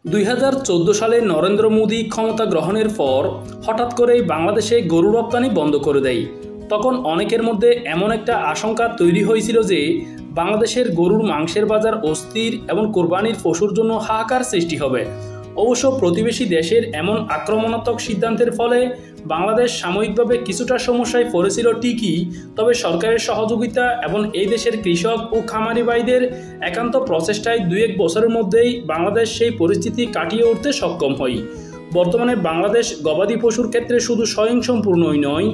2014 সালে নরেন্দ্র মোদী ক্ষমতা গ্রহণের পর হঠাৎ করেই বাংলাদেশে গরু রপ্তানি বন্ধ করে দেয়। তখন অনেকের মধ্যে এমন একটা আশঙ্কা তৈরি হয়েছিল যে বাংলাদেশের গরুর মাংসের বাজার অস্থির এবং কোরবানির পশুর জন্য হাহাকার সৃষ্টি হবে। অবশ্য প্রতিবেশী দেশের এমন আক্রমণাত্মক সিদ্ধান্তের ফলে বাংলাদেশ সাময়িকভাবে কিছুটা সমস্যায় পড়েছিল ঠিকই, তবে সরকারের সহযোগিতা এবং এই দেশের কৃষক ও খামারি ভাইদের একান্ত প্রচেষ্টায় 2-1 বছরের মধ্যেই বাংলাদেশ সেই পরিস্থিতি কাটিয়ে উঠতে সক্ষম হয়। বর্তমানে বাংলাদেশ গবাদি পশুর ক্ষেত্রে শুধু স্বয়ংসম্পূর্ণই নয়,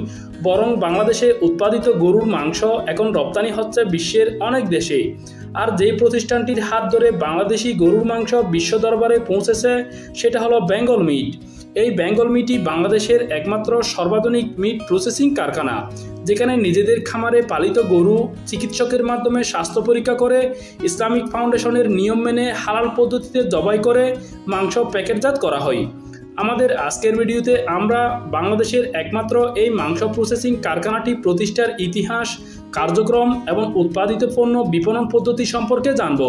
বরং বাংলাদেশে উৎপাদিত গরুর মাংস এখন রপ্তানি হচ্ছে বিশ্বের অনেক দেশে। আর যেই প্রতিষ্ঠানটির হাত ধরে বাংলাদেশি গরুর মাংস বিশ্ব দরবারে পৌঁছেছে সেটা হলো বেঙ্গল মিট। এই বেঙ্গল মিটই বাংলাদেশের একমাত্র সর্বাধুনিক মিট প্রসেসিং কারখানা, যেখানে নিজেদের খামারে পালিত গরু চিকিৎসকের মাধ্যমে স্বাস্থ্য পরীক্ষা করে ইসলামিক ফাউন্ডেশনের নিয়ম মেনে হালাল পদ্ধতিতে জবাই করে মাংস প্যাকেটজাত করা হয়। আমাদের আজকের ভিডিওতে আমরা বাংলাদেশের একমাত্র এই মাংস প্রসেসিং কারখানাটি প্রতিষ্ঠার ইতিহাস, কার্যক্রম এবং উৎপাদিত পণ্য বিপণন পদ্ধতি সম্পর্কে জানব।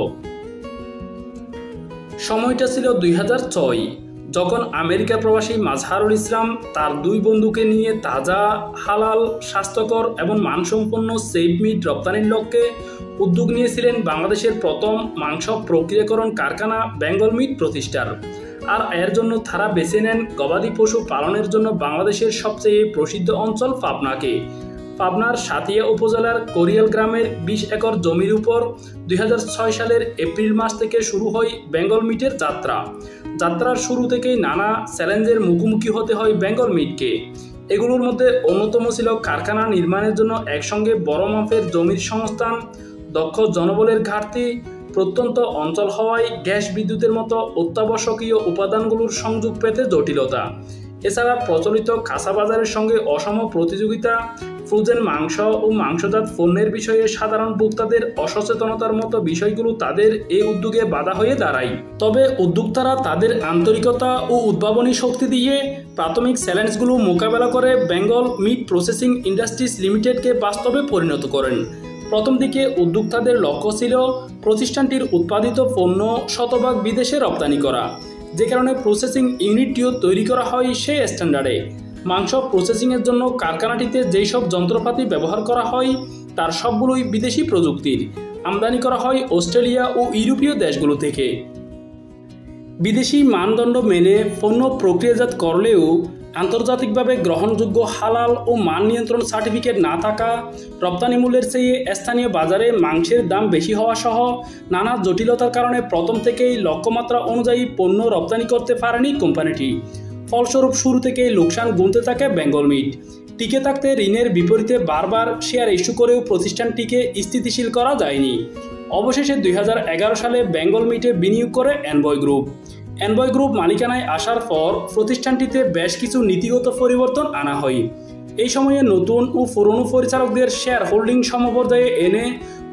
সময়টা ছিল 2006, যখন আমেরিকা প্রবাসী মাজহারুল ইসলাম তার 2 বন্ধুকে নিয়ে তাজা, হালাল, স্বাস্থ্যকর এবং মানসম্পন্ন সেভ মিট রপ্তানির লক্ষ্যে উদ্যোগ নিয়েছিলেন বাংলাদেশের প্রথম মাংস প্রক্রিয়াকরণ কারখানা বেঙ্গল মিট প্রতিষ্ঠার। আর এর জন্য তারা বেছে নেন গবাদি পশু পালনের জন্য বাংলাদেশের সবচেয়ে প্রসিদ্ধ অঞ্চল পাবনাকে। পাবনার সাতিয়া উপজেলার কোরিয়াল গ্রামের 20 একর জমির উপর 2006 সালের এপ্রিল মাস থেকে শুরু হয় বেঙ্গল মিটের যাত্রা। যাত্রার শুরু থেকেই নানা চ্যালেঞ্জের মুখোমুখি হতে হয় বেঙ্গল মিটকে। এগুলোর মধ্যে অন্যতম ছিল কারখানা নির্মাণের জন্য একসঙ্গে বড় মাপের জমির সংস্থান, দক্ষ জনবলের ঘাটতি, প্রত্যন্ত অঞ্চল হওয়ায় গ্যাস বিদ্যুতের মতো অত্যাবশ্যকীয় উপাদানগুলোর সংযোগ পেতে জটিলতা, এছাড়া প্রচলিত কাঁচা বাজারের সঙ্গে অসম প্রতিযোগিতা, ফ্রোজেন মাংস ও মাংসজাত পণ্যের বিষয়ে সাধারণ ভোক্তাদের অসচেতনতার মতো বিষয়গুলো তাদের এই উদ্যোগে বাধা হয়ে দাঁড়ায়। তবে উদ্যোক্তারা তাদের আন্তরিকতা ও উদ্ভাবনী শক্তি দিয়ে প্রাথমিক চ্যালেঞ্জগুলো মোকাবেলা করে বেঙ্গল মিট প্রসেসিং ইন্ডাস্ট্রিজ লিমিটেডকে বাস্তবে পরিণত করেন। প্রথম দিকে উদ্যোক্তাদের লক্ষ্য ছিল প্রতিষ্ঠানটির উৎপাদিত পণ্য শতভাগ বিদেশে রপ্তানি করা, যে কারণে প্রসেসিং ইউনিটটিও তৈরি করা হয় সেই স্ট্যান্ডার্ডে। মাংস প্রসেসিংয়ের জন্য কারখানাটিতে যেই সব যন্ত্রপাতি ব্যবহার করা হয় তার সবগুলোই বিদেশি প্রযুক্তির, আমদানি করা হয় অস্ট্রেলিয়া ও ইউরোপীয় দেশগুলো থেকে। বিদেশি মানদণ্ড মেনে পণ্য প্রক্রিয়াজাত করলেও আন্তর্জাতিকভাবে গ্রহণযোগ্য হালাল ও মান নিয়ন্ত্রণ সার্টিফিকেট না থাকা, রপ্তানি মূল্যের চেয়ে স্থানীয় বাজারে মাংসের দাম বেশি হওয়া সহ নানা জটিলতার কারণে প্রথম থেকেই লক্ষ্যমাত্রা অনুযায়ী পণ্য রপ্তানি করতে পারেনি কোম্পানিটি। ফলস্বরূপ শুরু থেকেই লোকসান গুনতে থাকে বেঙ্গল মিট। টিকে থাকতে ঋণের বিপরীতে বারবার শেয়ার ইস্যু করেও প্রতিষ্ঠানটিকে স্থিতিশীল করা যায়নি। অবশেষে 2011 সালে বেঙ্গল মিটে বিনিয়োগ করে এনভয় গ্রুপ। এনভয় গ্রুপ মালিকানায় আসার পর প্রতিষ্ঠানটিতে বেশ কিছু নীতিগত পরিবর্তন আনা হয়। এই সময়ে নতুন ও পুরনো পরিচালকদের শেয়ার হোল্ডিং সমপর্যায়ে এনে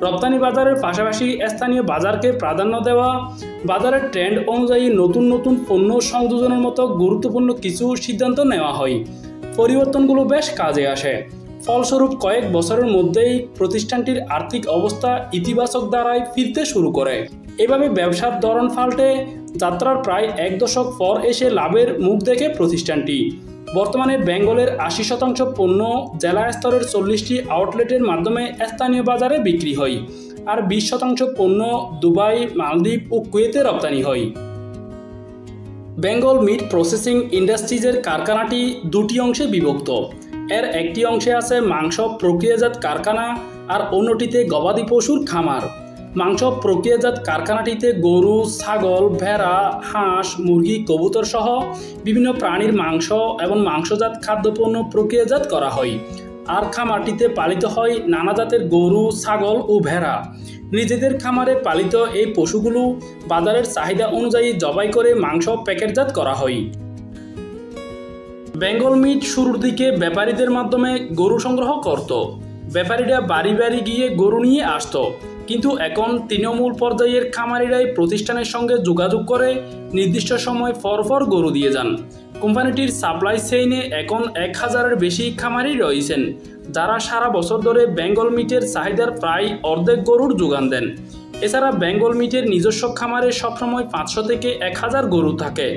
রপ্তানি বাজারের পাশাপাশি স্থানীয় বাজারকে প্রাধান্য দেওয়া, বাজারের ট্রেন্ড অনুযায়ী নতুন নতুন পণ্য সংযোজনের মতো গুরুত্বপূর্ণ কিছু সিদ্ধান্ত নেওয়া হয়। পরিবর্তনগুলো বেশ কাজে আসে। ফলস্বরূপ কয়েক বছরের মধ্যেই প্রতিষ্ঠানটির আর্থিক অবস্থা ইতিবাচক ধারায় ফিরতে শুরু করে। এভাবে ব্যবসার ধরন পাল্টে যাত্রার প্রায় 1 দশক পর এসে লাভের মুখ দেখে প্রতিষ্ঠানটি। বর্তমানে বেঙ্গলের 80% পণ্য জেলা স্তরের 40টি আউটলেটের মাধ্যমে স্থানীয় বাজারে বিক্রি হয়, আর 20% পণ্য দুবাই, মালদ্বীপ ও কুয়েতে রপ্তানি হয়। বেঙ্গল মিট প্রসেসিং ইন্ডাস্ট্রিজের কারখানাটি 2টি অংশে বিভক্ত। এর একটি অংশে আছে মাংস প্রক্রিয়াজাত কারখানা আর অন্যটিতে গবাদি পশুর খামার। মাংস প্রক্রিয়াজাত কারখানাটিতে গরু, ছাগল, ভেড়া, হাঁস, মুরগি, কবুতর সহ বিভিন্ন প্রাণীর মাংস এবং মাংসজাত খাদ্যপণ্য প্রক্রিয়াজাত করা হয়। আর খামারটিতে পালিত হয় নানা জাতের গরু, ছাগল ও ভেড়া। নিজেদের খামারে পালিত এই পশুগুলো বাজারের চাহিদা অনুযায়ী জবাই করে মাংস প্যাকেটজাত করা হয়। বেঙ্গল মিট শুরুর দিকে ব্যাপারীদের মাধ্যমে গরু সংগ্রহ করত। ব্যাপারীরা বাড়ি বাড়ি গিয়ে গরু নিয়ে আসত, কিন্তু এখন তৃণমূল পর্যায়ের খামারিরাই প্রতিষ্ঠানের সঙ্গে যোগাযোগ করে নির্দিষ্ট সময় পর গরু দিয়ে যান। কোম্পানিটির সাপ্লাই চেইনে এখন 1000-এর বেশি খামারি রয়েছেন, যারা সারা বছর ধরে বেঙ্গল মিটের চাহিদার প্রায় অর্ধেক গরুর যোগান দেন। এছাড়া বেঙ্গল মিটের নিজস্ব খামারে সবসময় 500 থেকে 1000 গরু থাকে।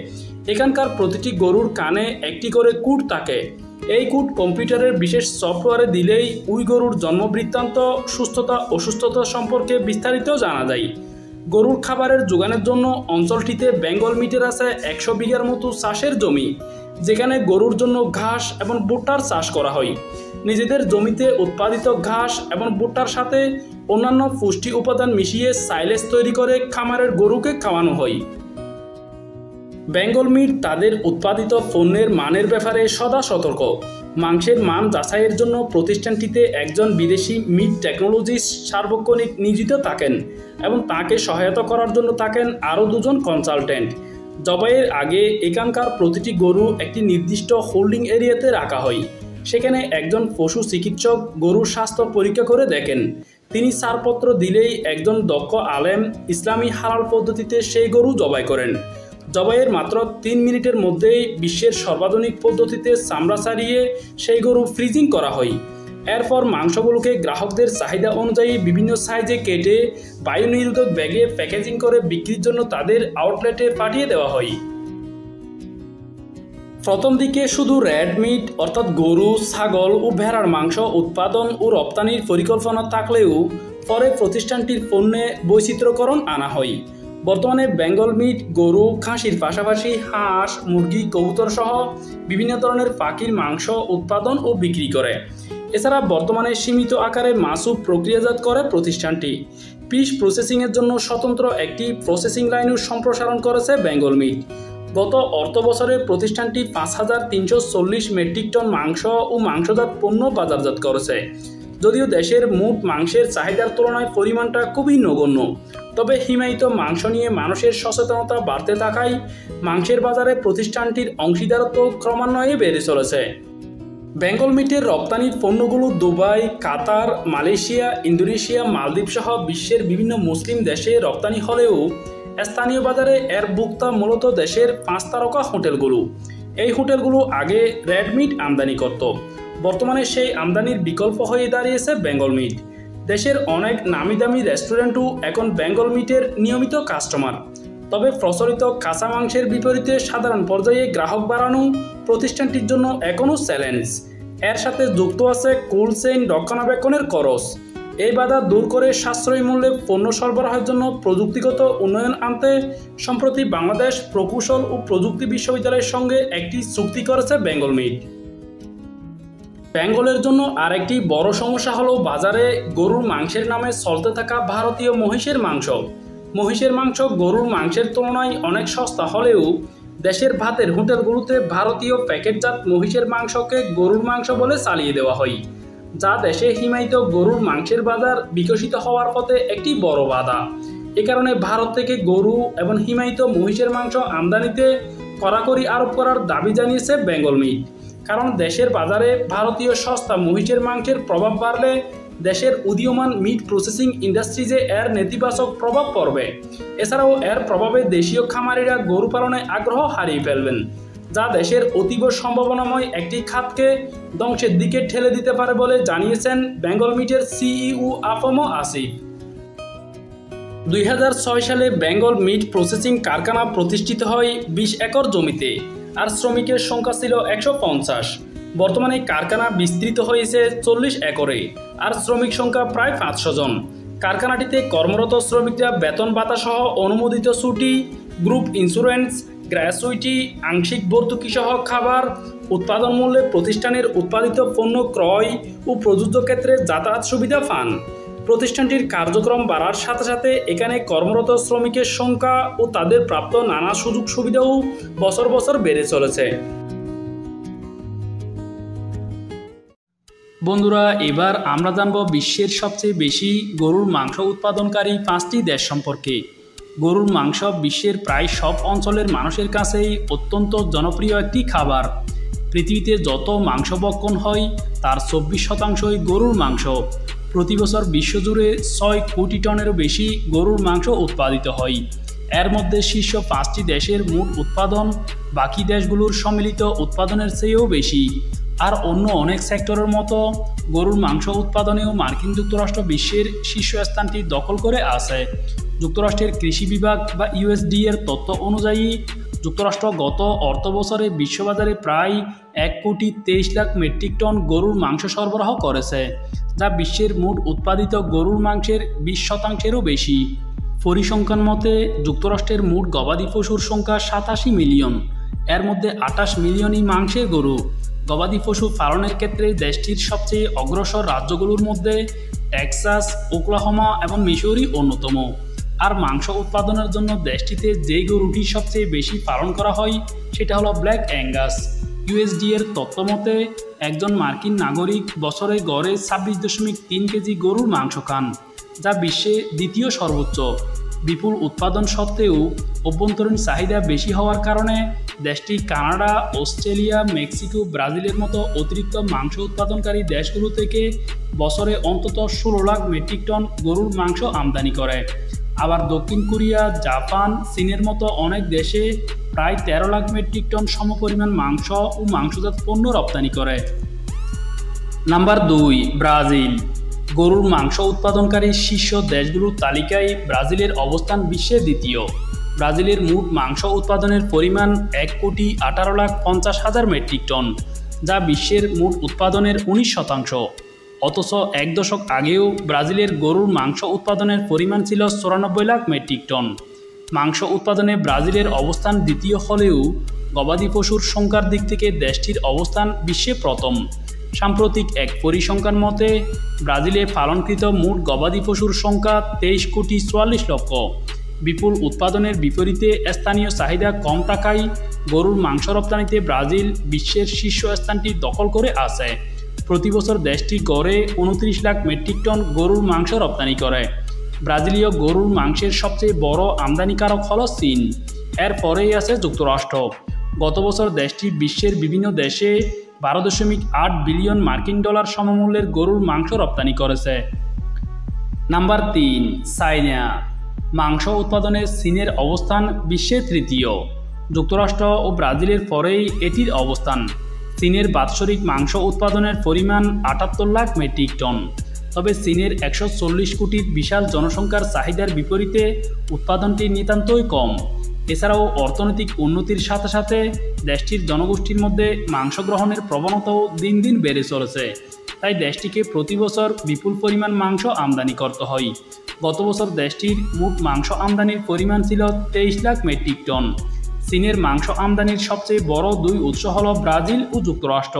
এখানকার প্রতিটি গরুর কানে একটি করে কুট থাকে। এই কুট কম্পিউটারের বিশেষ সফটওয়্যারে দিলেই ওই গরুর জন্মবৃত্তান্ত, সুস্থতা অসুস্থতা সম্পর্কে বিস্তারিত জানা যায়। গরুর খাবারের যোগানের জন্য অঞ্চলটিতে বেঙ্গল মিটের আছে 100 বিঘার মতো চাষের জমি, যেখানে গরুর জন্য ঘাস এবং ভুট্টার চাষ করা হয়। নিজেদের জমিতে উৎপাদিত ঘাস এবং ভুট্টার সাথে অন্যান্য পুষ্টি উপাদান মিশিয়ে সাইলেজ তৈরি করে খামারের গরুকে খাওয়ানো হয়। বেঙ্গল মিট তাদের উৎপাদিত পণ্যের মানের ব্যাপারে সদা সতর্ক। মাংসের মান যাচাইয়ের জন্য প্রতিষ্ঠানটিতে একজন বিদেশি মিট টেকনোলজিস্ট সার্বক্ষণিক নিয়োজিত থাকেন এবং তাকে সহায়তা করার জন্য থাকেন আরও 2 জন কনসালটেন্ট। জবাইয়ের আগে এখানকার প্রতিটি গরু একটি নির্দিষ্ট হোল্ডিং এরিয়াতে রাখা হয়। সেখানে একজন পশু চিকিৎসক গরুর স্বাস্থ্য পরীক্ষা করে দেখেন। তিনি ছাড়পত্র দিলেই একজন দক্ষ আলেম ইসলামী হালাল পদ্ধতিতে সেই গরু জবাই করেন। জবাইয়ের মাত্র 3 মিনিটের মধ্যেই বিশ্বের সর্বাধুনিক পদ্ধতিতে চামড়া ছাড়িয়ে সেই গরু ফ্রিজিং করা হয়। এরপর মাংসগুলোকে গ্রাহকদের চাহিদা অনুযায়ী বিভিন্ন সাইজে কেটে বায়ু নিরোধক ব্যাগে প্যাকেজিং করে বিক্রির জন্য তাদের আউটলেটে পাঠিয়ে দেওয়া হয়। প্রথম দিকে শুধু রেড মিট অর্থাৎ গরু, ছাগল ও ভেড়ার মাংস উৎপাদন ও রপ্তানির পরিকল্পনা থাকলেও পরে প্রতিষ্ঠানটির পণ্যে বৈচিত্র্যকরণ আনা হয়। বর্তমানে বেঙ্গল মিট গরু, খাসির পাশাপাশি হাঁস, মুরগি, কবুতর সহ বিভিন্ন ধরনের পাখির মাংস উৎপাদন ও বিক্রি করে। এছাড়া বর্তমানে সীমিত আকারে মাছও প্রক্রিয়াজাত করে প্রতিষ্ঠানটি। ফিশ প্রসেসিংয়ের জন্য স্বতন্ত্র একটি প্রসেসিং লাইনও সম্প্রসারণ করেছে বেঙ্গল মিট। গত অর্থ বছরে প্রতিষ্ঠানটি 5340 মেট্রিক টন মাংস ও মাংসজাত পণ্য বাজারজাত করেছে। যদিও দেশের মোট মাংসের চাহিদার তুলনায় পরিমাণটা খুবই নগণ্য, তবে হিমায়িত মাংস নিয়ে মানুষের সচেতনতা বাড়তে থাকায় মাংসের বাজারে প্রতিষ্ঠানটির অংশীদারত্ব ক্রমান্বয়ে বেড়ে চলেছে। বেঙ্গল মিটের রপ্তানির পণ্যগুলো দুবাই, কাতার, মালয়েশিয়া, ইন্দোনেশিয়া, মালদ্বীপ সহ বিশ্বের বিভিন্ন মুসলিম দেশে রপ্তানি হলেও স্থানীয় বাজারে এর ভোক্তা মূলত দেশের 5 তারকা হোটেলগুলো। এই হোটেলগুলো আগে রেড মিট আমদানি করত। বর্তমানে সেই আমদানির বিকল্প হয়ে দাঁড়িয়েছে বেঙ্গল মিট। দেশের অনেক নামি দামি রেস্টুরেন্টও এখন বেঙ্গল মিটের নিয়মিত কাস্টমার। তবে প্রচলিত কাঁচা মাংসের বিপরীতে সাধারণ পর্যায়ে গ্রাহক বাড়ানো প্রতিষ্ঠানটির জন্য এখনও চ্যালেঞ্জ। এর সাথে যুক্ত আছে কোল্ড চেইন রক্ষণাবেক্ষণের খরচ। এই বাধা দূর করে সাশ্রয়ী মূল্যে পণ্য সরবরাহের জন্য প্রযুক্তিগত উন্নয়ন আনতে সম্প্রতি বাংলাদেশ প্রকৌশল ও প্রযুক্তি বিশ্ববিদ্যালয়ের সঙ্গে একটি চুক্তি করেছে বেঙ্গল মিট। বেঙ্গলের জন্য আরেকটি বড় সমস্যা হলো বাজারে গরুর মাংসের নামে চলতে থাকা ভারতীয় মহিষের মাংস। মহিষের মাংস গরুর মাংসের তুলনায় অনেক সস্তা হলেও দেশের ভাতের হোটেলগুলোতে ভারতীয় প্যাকেটজাত মহিষের মাংসকে গরুর মাংস বলে চালিয়ে দেওয়া হয়, যা দেশে হিমায়িত গরুর মাংসের বাজার বিকশিত হওয়ার পথে একটি বড় বাধা। এ কারণে ভারত থেকে গরু এবং হিমায়িত মহিষের মাংস আমদানিতে কড়াকড়ি আরোপ করার দাবি জানিয়েছে বেঙ্গল মিট। কারণ দেশের বাজারে ভারতীয় সস্তা মহিষের মাংসের প্রভাব বাড়লে দেশের উদীয়মান মিট প্রসেসিং ইন্ডাস্ট্রিজে এর নেতিবাচক প্রভাব পড়বে। এছাড়াও এর প্রভাবে দেশীয় খামারিরা গরু পালনে আগ্রহ হারিয়ে ফেলবেন, যা দেশের অতীব সম্ভাবনাময় একটি খাতকে ধ্বংসের দিকে ঠেলে দিতে পারে বলে জানিয়েছেন বেঙ্গল মিটের সিইও আফম আসিফ। 2006 সালে বেঙ্গল মিট প্রসেসিং কারখানা প্রতিষ্ঠিত হয় 20 একর জমিতে, আর শ্রমিকের সংখ্যা ছিল 150। বর্তমানে কারখানা বিস্তৃত হয়েছে 40 একরে, আর শ্রমিক সংখ্যা প্রায় 500 জন। কারখানাটিতে কর্মরত শ্রমিকরা বেতন ভাতা সহ অনুমোদিত ছুটি, গ্রুপ ইন্স্যুরেন্স, গ্র্যাচুইটি, আংশিক ভর্তুকি সহ খাবার, উৎপাদন মূল্যে প্রতিষ্ঠানের উৎপাদিত পণ্য ক্রয় ও প্রযোজ্য ক্ষেত্রে যাতায়াত সুবিধা পান। প্রতিষ্ঠানটির কার্যক্রম বাড়ার সাথে সাথে এখানে কর্মরত শ্রমিকের সংখ্যা ও তাদের প্রাপ্ত নানা সুযোগ সুবিধাও বছর বছর বেড়ে চলেছে। বন্ধুরা, এবার আমরা জানব বিশ্বের সবচেয়ে বেশি গরুর মাংস উৎপাদনকারী 5টি দেশ সম্পর্কে। গরুর মাংস বিশ্বের প্রায় সব অঞ্চলের মানুষের কাছেই অত্যন্ত জনপ্রিয় একটি খাবার। পৃথিবীতে যত মাংস ভক্ষণ হয় তার 24% গরুর মাংস। প্রতি বছর বিশ্বজুড়ে 6 কোটি টনেরও বেশি গরুর মাংস উৎপাদিত হয়। এর মধ্যে শীর্ষ 5টি দেশের মোট উৎপাদন বাকি দেশগুলোর সম্মিলিত উৎপাদনের চেয়েও বেশি। আর অন্য অনেক সেক্টরের মতো গরুর মাংস উৎপাদনেও মার্কিন যুক্তরাষ্ট্র বিশ্বের শীর্ষস্থানটি দখল করে আছে। যুক্তরাষ্ট্রের কৃষি বিভাগ বা ইউএসডি এর তথ্য অনুযায়ী যুক্তরাষ্ট্র গত অর্থবছরে বিশ্ববাজারে প্রায় 1,23,00,000 মেট্রিক টন গরুর মাংস সরবরাহ করেছে, যা বিশ্বের মোট উৎপাদিত গরুর মাংসের 20%-এরও বেশি। পরিসংখ্যান মতে যুক্তরাষ্ট্রের মোট গবাদি পশুর সংখ্যা 87 মিলিয়ন, এর মধ্যে 28 মিলিয়নই মাংসের গরু। গবাদি পশু পালনের ক্ষেত্রে দেশটির সবচেয়ে অগ্রসর রাজ্যগুলোর মধ্যে টেক্সাস, ওকলাহোমা এবং মিসৌরি অন্যতম। আর মাংস উৎপাদনের জন্য দেশটিতে যে গরুটি সবচেয়ে বেশি পালন করা হয় সেটা হলো ব্ল্যাক অ্যাঙ্গাস। ইউএসডি এর তথ্য মতে একজন মার্কিন নাগরিক বছরে গড়ে 26.3 কেজি গরুর মাংস খান, যা বিশ্বে দ্বিতীয় সর্বোচ্চ। বিপুল উৎপাদন সত্ত্বেও অভ্যন্তরীণ চাহিদা বেশি হওয়ার কারণে দেশটি কানাডা, অস্ট্রেলিয়া, মেক্সিকো, ব্রাজিলের মতো অতিরিক্ত মাংস উৎপাদনকারী দেশগুলো থেকে বছরে অন্তত 16 লাখ মেট্রিক টন গরুর মাংস আমদানি করে। আবার দক্ষিণ কোরিয়া, জাপান, চীনের মতো অনেক দেশে প্রায় 13 লাখ মেট্রিক টন সমপরিমাণ মাংস ও মাংসজাত পণ্য রপ্তানি করে। Number 2, Brazil. গরুর মাংস উৎপাদনকারী শীর্ষ দেশগুলোর তালিকায় ব্রাজিলের অবস্থান বিশ্বে দ্বিতীয়। ব্রাজিলের মোট মাংস উৎপাদনের পরিমাণ 1,18,50,000 মেট্রিক টন, যা বিশ্বের মোট উৎপাদনের 19%। অথচ এক দশক আগেও ব্রাজিলের গরুর মাংস উৎপাদনের পরিমাণ ছিল 94 লাখ মেট্রিক টন। মাংস উৎপাদনে ব্রাজিলের অবস্থান দ্বিতীয় হলেও গবাদি পশুর সংখ্যার দিক থেকে দেশটির অবস্থান বিশ্বে প্রথম। সাম্প্রতিক এক পরিসংখ্যান মতে ব্রাজিলে পালনকৃত মোট গবাদি পশুর সংখ্যা 23,44,00,000। বিপুল উৎপাদনের বিপরীতে স্থানীয় চাহিদা কম থাকায় গরুর মাংস রপ্তানিতে ব্রাজিল বিশ্বের শীর্ষস্থানটি দখল করে আছে। প্রতি বছর দেশটি গড়ে 29 লাখ মেট্রিক টন গরুর মাংস রপ্তানি করে। ব্রাজিলীয় গরুর মাংসের সবচেয়ে বড় আমদানিকারক হল চীন, এর পরেই আছে যুক্তরাষ্ট্র। গত বছর দেশটি বিশ্বের বিভিন্ন দেশে 12.8 বিলিয়ন মার্কিন ডলার সমমূল্যের গরুর মাংস রপ্তানি করেছে। Number 3, China. মাংস উৎপাদনে চীনের অবস্থান বিশ্বে তৃতীয়। যুক্তরাষ্ট্র ও ব্রাজিলের পরেই এটির অবস্থান। চীনের বাৎসরিক মাংস উৎপাদনের পরিমাণ 78 লাখ মেট্রিক টন। তবে চীনের 140 কোটির বিশাল জনসংখ্যার চাহিদার বিপরীতে উৎপাদনটি নিতান্তই কম। এছাড়াও অর্থনৈতিক উন্নতির সাথে সাথে দেশটির জনগোষ্ঠীর মধ্যে মাংস গ্রহণের প্রবণতাও দিন দিন বেড়ে চলেছে। তাই দেশটিকে প্রতি বছর বিপুল পরিমাণ মাংস আমদানি করতে হয়। গত বছর দেশটির মোট মাংস আমদানির পরিমাণ ছিল 23 লাখ মেট্রিক টন। চীনের মাংস আমদানির সবচেয়ে বড় দুই উৎস হল ব্রাজিল ও যুক্তরাষ্ট্র।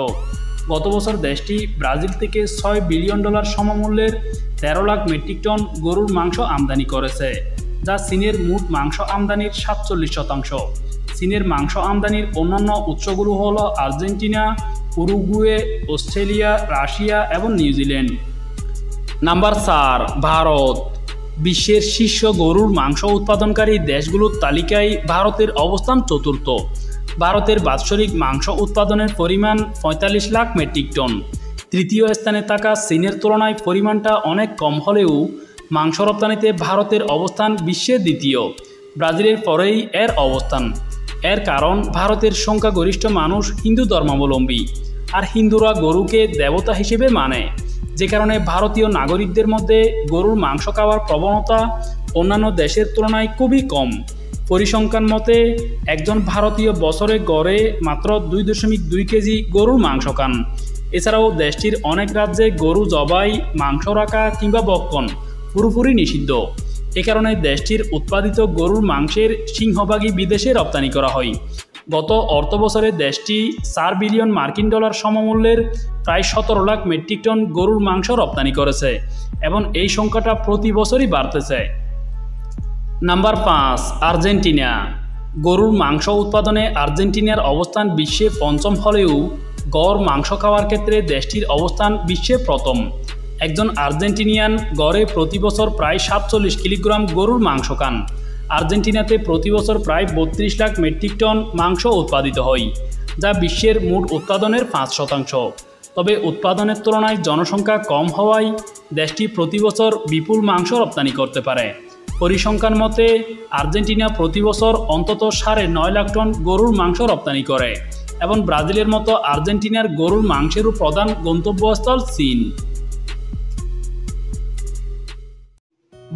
গত বছর দেশটি ব্রাজিল থেকে $6 বিলিয়ন সমমূল্যের 13 লাখ মেট্রিক টন গরুর মাংস আমদানি করেছে, যা চীনের মোট মাংস আমদানির 47%। চীনের মাংস আমদানির অন্যান্য উৎসগুলো হল আর্জেন্টিনা, উরুগুয়ে, অস্ট্রেলিয়া, রাশিয়া এবং নিউজিল্যান্ড। নাম্বার 4, ভারত। বিশ্বের শীর্ষ গরুর মাংস উৎপাদনকারী দেশগুলোর তালিকায় ভারতের অবস্থান চতুর্থ। ভারতের বাৎসরিক মাংস উৎপাদনের পরিমাণ 45 লাখ মেট্রিক টন। তৃতীয় স্থানে থাকা চীনের তুলনায় পরিমাণটা অনেক কম হলেও মাংস রপ্তানিতে ভারতের অবস্থান বিশ্বে দ্বিতীয়। ব্রাজিলের পরেই এর অবস্থান। এর কারণ ভারতের সংখ্যাগরিষ্ঠ মানুষ হিন্দু ধর্মাবলম্বী, আর হিন্দুরা গরুকে দেবতা হিসেবে মানে, যে কারণে ভারতীয় নাগরিকদের মধ্যে গরুর মাংস খাওয়ার প্রবণতা অন্যান্য দেশের তুলনায় খুবই কম। পরিসংখ্যান মতে একজন ভারতীয় বছরে গড়ে মাত্র 2.2 কেজি গরুর মাংস খান। এছাড়াও দেশটির অনেক রাজ্যে গরু জবাই, মাংস রাখা কিংবা ভক্ষণ পুরোপুরি নিষিদ্ধ। এ কারণে দেশটির উৎপাদিত গরুর মাংসের সিংহভাগই বিদেশে রপ্তানি করা হয়। গত অর্থবছরে দেশটি $4 বিলিয়ন মার্কিন ডলার সমমূল্যের প্রায় 17 লাখ মেট্রিক টন গরুর মাংস রপ্তানি করেছে এবং এই সংখ্যাটা প্রতি বছরই বাড়তেছে। Number 5, Argentina. গরুর মাংস উৎপাদনে আর্জেন্টিনার অবস্থান বিশ্বে পঞ্চম হলেও গড় মাংস খাওয়ার ক্ষেত্রে দেশটির অবস্থান বিশ্বে প্রথম। একজন আর্জেন্টিনিয়ান গড়ে প্রতি বছর প্রায় 47 কিলোগ্রাম গরুর মাংস খান। আর্জেন্টিনাতে প্রতি বছর প্রায় 32 লাখ মেট্রিক টন মাংস উৎপাদিত হয়, যা বিশ্বের মোট উৎপাদনের 5%। তবে উৎপাদনের তুলনায় জনসংখ্যা কম হওয়ায় দেশটি প্রতি বছর বিপুল মাংস রপ্তানি করতে পারে। পরিসংখ্যান মতে আর্জেন্টিনা প্রতি বছর অন্তত 9.5 লাখ টন গরুর মাংস রপ্তানি করে এবং ব্রাজিলের মতো আর্জেন্টিনার গরুর মাংসেরও প্রধান গন্তব্যস্থল চীন।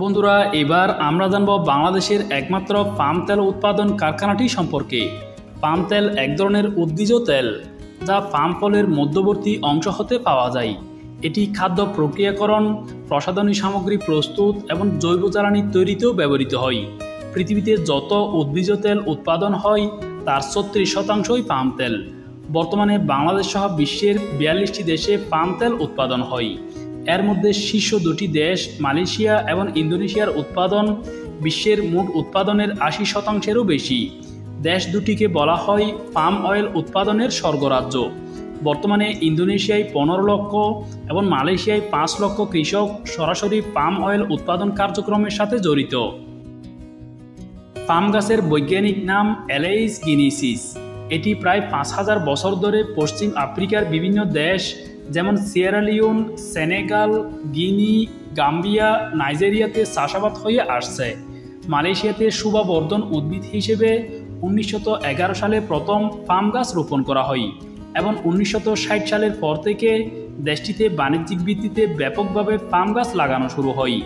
বন্ধুরা, এবার আমরা জানব বাংলাদেশের একমাত্র পাম তেল উৎপাদন কারখানাটি সম্পর্কে। পাম তেল এক ধরনের উদ্ভিজ্জ তেল যা পাম ফলের মধ্যবর্তী অংশ হতে পাওয়া যায়। এটি খাদ্য প্রক্রিয়াকরণ, প্রসাধনী সামগ্রী প্রস্তুত এবং জৈব জ্বালানি তৈরিতেও ব্যবহৃত হয়। পৃথিবীতে যত উদ্ভিজ্জ তেল উৎপাদন হয় তার 36% পাম তেল। বর্তমানে বাংলাদেশ সহ বিশ্বের 42টি দেশে পাম তেল উৎপাদন হয়। এর মধ্যে শীর্ষ দুটি দেশ মালয়েশিয়া এবং ইন্দোনেশিয়ার উৎপাদন বিশ্বের মোট উৎপাদনের 80%-এরও বেশি। দেশ দুটিকে বলা হয় পাম অয়েল উৎপাদনের স্বর্গরাজ্য। বর্তমানে ইন্দোনেশিয়ায় 15 লক্ষ এবং মালয়েশিয়ায় 5 লক্ষ কৃষক সরাসরি পাম অয়েল উৎপাদন কার্যক্রমের সাথে জড়িত। পাম গাছের বৈজ্ঞানিক নাম অ্যালেইস গিনেসিস। এটি প্রায় 5000 বছর ধরে পশ্চিম আফ্রিকার বিভিন্ন দেশ যেমন সিয়েরা লিওন, সেনেগাল, গিনি, গাম্বিয়া, নাইজেরিয়াতে চাষাবাদ হয়ে আসছে। মালয়েশিয়াতে শোভাবর্ধন উদ্ভিদ হিসেবে 1911 সালে প্রথম পাম গাছ রোপণ করা হয় এবং 1960 সালের পর থেকে দেশটিতে বাণিজ্যিক ভিত্তিতে ব্যাপকভাবে পাম গাছ লাগানো শুরু হয়।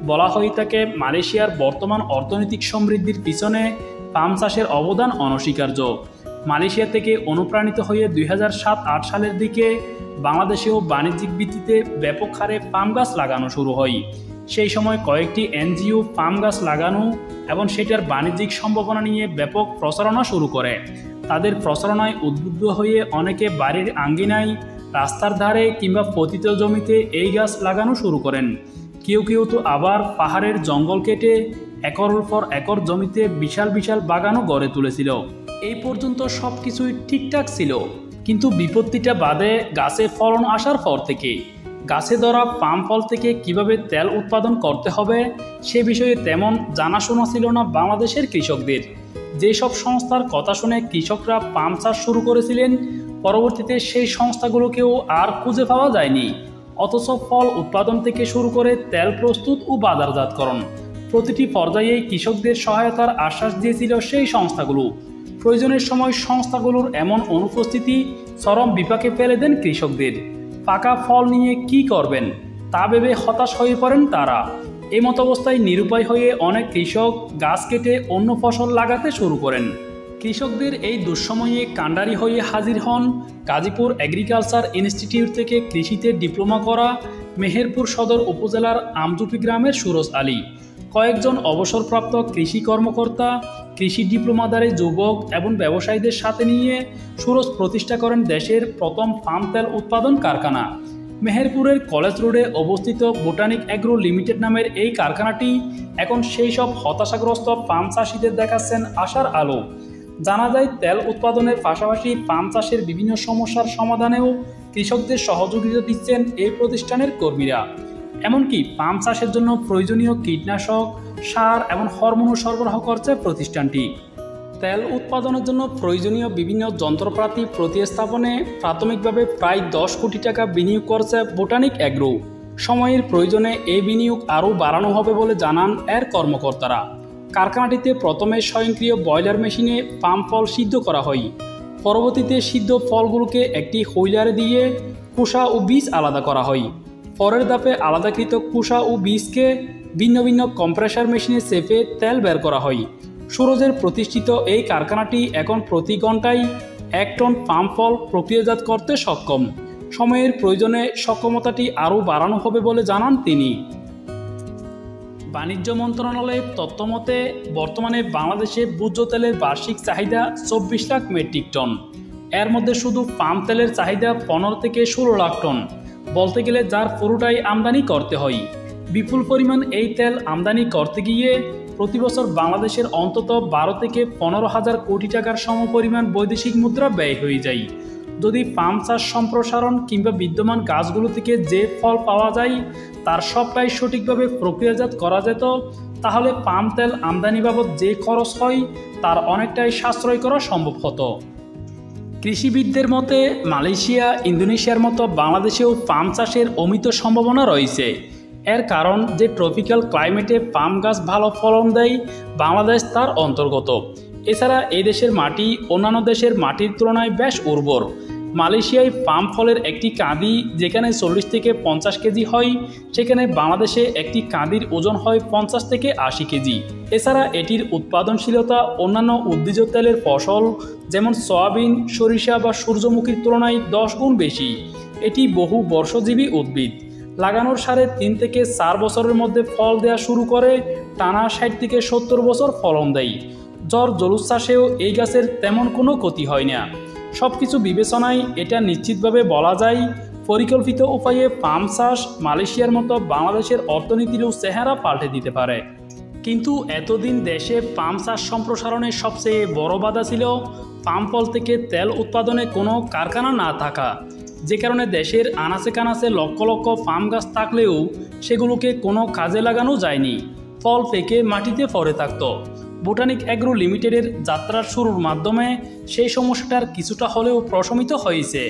বলা হয়ে থাকে মালয়েশিয়ার বর্তমান অর্থনৈতিক সমৃদ্ধির পিছনে পাম চাষের অবদান অনস্বীকার্য। মালয়েশিয়া থেকে অনুপ্রাণিত হয়ে 2007-8 সালের দিকে বাংলাদেশেও বাণিজ্যিক ভিত্তিতে ব্যাপক হারে পাম গাছ লাগানো শুরু হয়। সেই সময় কয়েকটি এনজিও পাম গাছ লাগানো এবং সেটার বাণিজ্যিক সম্ভাবনা নিয়ে ব্যাপক প্রচারণা শুরু করে। তাদের প্রচারণায় উদ্বুদ্ধ হয়ে অনেকে বাড়ির আঙ্গিনায়, রাস্তার ধারে কিংবা পতিত জমিতে এই গাছ লাগানো শুরু করেন। কেউ কেউ তো আবার পাহাড়ের জঙ্গল কেটে একরের পর একর জমিতে বিশাল বিশাল বাগানও গড়ে তুলেছিল। এই পর্যন্ত সব কিছুই ঠিকঠাক ছিল, কিন্তু বিপত্তিটা বাদে গাছে ফলন আসার পর থেকে। গাছে ধরা পাম ফল থেকে কিভাবে তেল উৎপাদন করতে হবে সে বিষয়ে তেমন জানাশোনা ছিল না বাংলাদেশের কৃষকদের। যেসব সংস্থার কথা শুনে কৃষকরা পাম চাষ শুরু করেছিলেন, পরবর্তীতে সেই সংস্থাগুলোকেও আর খুঁজে পাওয়া যায়নি। অথচ ফল উৎপাদন থেকে শুরু করে তেল প্রস্তুত ও বাজারজাতকরণ প্রতিটি পর্যায়েই কৃষকদের সহায়তার আশ্বাস দিয়েছিল সেই সংস্থাগুলো। প্রয়োজনের সময় সংস্থাগুলোর এমন অনুপস্থিতি চরম বিপাকে ফেলে দেন কৃষকদের। পাকা ফল নিয়ে কি করবেন তা ভেবে হতাশ হয়ে পড়েন তারা। এমত অবস্থায় নিরুপায় হয়ে অনেক কৃষক গাছ কেটে অন্য ফসল লাগাতে শুরু করেন। কৃষকদের এই দুঃসময়ে কাণ্ডারি হয়ে হাজির হন গাজীপুর এগ্রিকালচার ইনস্টিটিউট থেকে কৃষিতে ডিপ্লোমা করা মেহেরপুর সদর উপজেলার আমজুপি গ্রামের সুরজ আলী। কয়েকজন অবসরপ্রাপ্ত কৃষি কর্মকর্তা, কৃষি ডিপ্লোমাধারী যুবক এবং ব্যবসায়ীদের সাথে নিয়ে সুরজ প্রতিষ্ঠা করেন দেশের প্রথম পাম তেল উৎপাদন কারখানা। মেহেরপুরের কলেজ রোডে অবস্থিত বোটানিক এগ্রো লিমিটেড নামের এই কারখানাটি এখন সেই সব হতাশাগ্রস্ত পাম চাষিদের দেখাচ্ছেন আশার আলো। জানা যায় তেল উৎপাদনের পাশাপাশি পাম চাষের বিভিন্ন সমস্যার সমাধানেও কৃষকদের সহযোগিতা দিচ্ছেন এই প্রতিষ্ঠানের কর্মীরা। এমনকি পাম চাষের জন্য প্রয়োজনীয় কীটনাশক, সার এবং হরমোনও সরবরাহ করছে প্রতিষ্ঠানটি। তেল উৎপাদনের জন্য প্রয়োজনীয় বিভিন্ন যন্ত্রপাতি প্রতিস্থাপনে প্রাথমিকভাবে প্রায় 10 কোটি টাকা বিনিয়োগ করছে বোটানিক এগ্রো। সময়ের প্রয়োজনে এই বিনিয়োগ আরও বাড়ানো হবে বলে জানান এর কর্মকর্তারা। কারখানাটিতে প্রথমে স্বয়ংক্রিয় বয়লার মেশিনে পাম ফল সিদ্ধ করা হয়। পরবর্তীতে সিদ্ধ ফলগুলোকে একটি হুইলারে দিয়ে খোসা ও বীজ আলাদা করা হয়। পরের ধাপে আলাদাকৃত খোসা ও বীজকে ভিন্ন ভিন্ন কম্প্রেসার মেশিনে চেপে তেল বের করা হয়। সুরজের প্রতিষ্ঠিত এই কারখানাটি এখন প্রতি ঘন্টায় 1 টন পাম ফল প্রক্রিয়াজাত করতে সক্ষম। সময়ের প্রয়োজনে সক্ষমতাটি আরও বাড়ানো হবে বলে জানান তিনি। বাণিজ্য মন্ত্রণালয়ের তথ্যমতে বর্তমানে বাংলাদেশে ভোজ্য তেলের বার্ষিক চাহিদা 24 লাখ মেট্রিক টন। এর মধ্যে শুধু পাম তেলের চাহিদা 15 থেকে 16 লাখ টন, বলতে গেলে যার পুরোটাই আমদানি করতে হয়। বিপুল পরিমাণ এই তেল আমদানি করতে গিয়ে প্রতি বছর বাংলাদেশের অন্তত 12 থেকে 15 হাজার কোটি টাকার সমপরিমাণ বৈদেশিক মুদ্রা ব্যয় হয়ে যায়। যদি পাম চাষ সম্প্রসারণ কিংবা বিদ্যমান গাছগুলো থেকে যে ফল পাওয়া যায় তার সবটাই সঠিকভাবে প্রক্রিয়াজাত করা যেত, তাহলে পাম তেল আমদানি বাবদ যে খরচ হয় তার অনেকটাই সাশ্রয় করা সম্ভব হতো। কৃষিবিদদের মতে মালয়েশিয়া, ইন্দোনেশিয়ার মতো বাংলাদেশেও পাম চাষের অমিত সম্ভাবনা রয়েছে। এর কারণ যে ট্রপিক্যাল ক্লাইমেটে পাম গাছ ভালো ফলন দেয়, বাংলাদেশ তার অন্তর্গত। এছাড়া এই দেশের মাটি অন্যান্য দেশের মাটির তুলনায় বেশ উর্বর। মালয়েশিয়ায় পাম ফলের একটি কাঁদি যেখানে 40 থেকে 50 কেজি হয়, সেখানে বাংলাদেশে একটি কাঁদির ওজন হয় 50 থেকে 80 কেজি। এছাড়া এটির উৎপাদনশীলতা অন্যান্য উদ্ভিজ তেলের ফসল যেমন সয়াবিন, সরিষা বা সূর্যমুখীর তুলনায় 10 গুণ বেশি। এটি বহু বর্ষজীবী উদ্ভিদ। লাগানোর সাড়ে 3 থেকে 4 বছরের মধ্যে ফল দেওয়া শুরু করে, টানা 60 থেকে 70 বছর ফলন দেয়। ঝড় জলুস চাষেও এই গাছের তেমন কোনো ক্ষতি হয় না। সব কিছু বিবেচনায় এটা নিশ্চিতভাবে বলা যায়, পরিকল্পিত উপায়ে পাম চাষ মালয়েশিয়ার মতো বাংলাদেশের অর্থনীতিরও চেহারা পাল্টে দিতে পারে। কিন্তু এতদিন দেশে পাম চাষ সম্প্রসারণের সবচেয়ে বড় বাধা ছিল পাম ফল থেকে তেল উৎপাদনে কোনো কারখানা না থাকা, যে কারণে দেশের আনাচে কানাচে লক্ষ লক্ষ পাম গাছ থাকলেও সেগুলোকে কোনো কাজে লাগানো যায়নি। ফল পেকে মাটিতে পড়ে থাকত। বোটানিক অ্যাগ্রো লিমিটেডের যাত্রার শুরুর মাধ্যমে সেই সমস্যাটার কিছুটা হলেও প্রশমিত হয়েছে।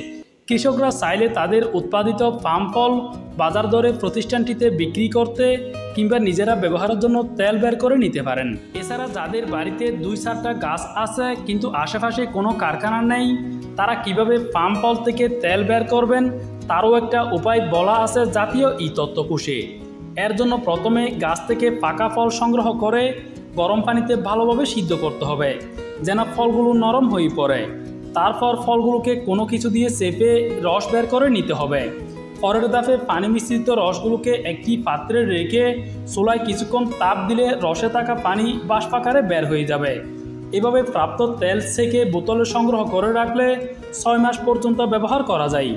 কৃষকরা চাইলে তাদের উৎপাদিত পাম ফল বাজার দরে প্রতিষ্ঠানটিতে বিক্রি করতে কিংবা নিজেরা ব্যবহারের জন্য তেল বের করে নিতে পারেন। এছাড়া যাদের বাড়িতে 2-4টা গাছ আছে কিন্তু আশেপাশে কোনো কারখানা নেই, তারা কিভাবে পাম ফল থেকে তেল বের করবেন তারও একটা উপায় বলা আছে জাতীয় তথ্যকোষে। এর জন্য প্রথমে গাছ থেকে পাকা ফল সংগ্রহ করে গরম পানিতে ভালোভাবে সিদ্ধ করতে হবে যেন ফলগুলো নরম হয়ে পড়ে। তারপর ফলগুলোকে কোনো কিছু দিয়ে চেপে রস বের করে নিতে হবে। পরের ধাপে পানি মিশ্রিত রসগুলোকে একটি পাত্রে রেখে চুলায় কিছুক্ষণ তাপ দিলে রসে থাকা পানি বাষ্পাকারে বের হয়ে যাবে। এভাবে প্রাপ্ত তেল থেকে বোতলে সংগ্রহ করে রাখলে 6 মাস পর্যন্ত ব্যবহার করা যায়।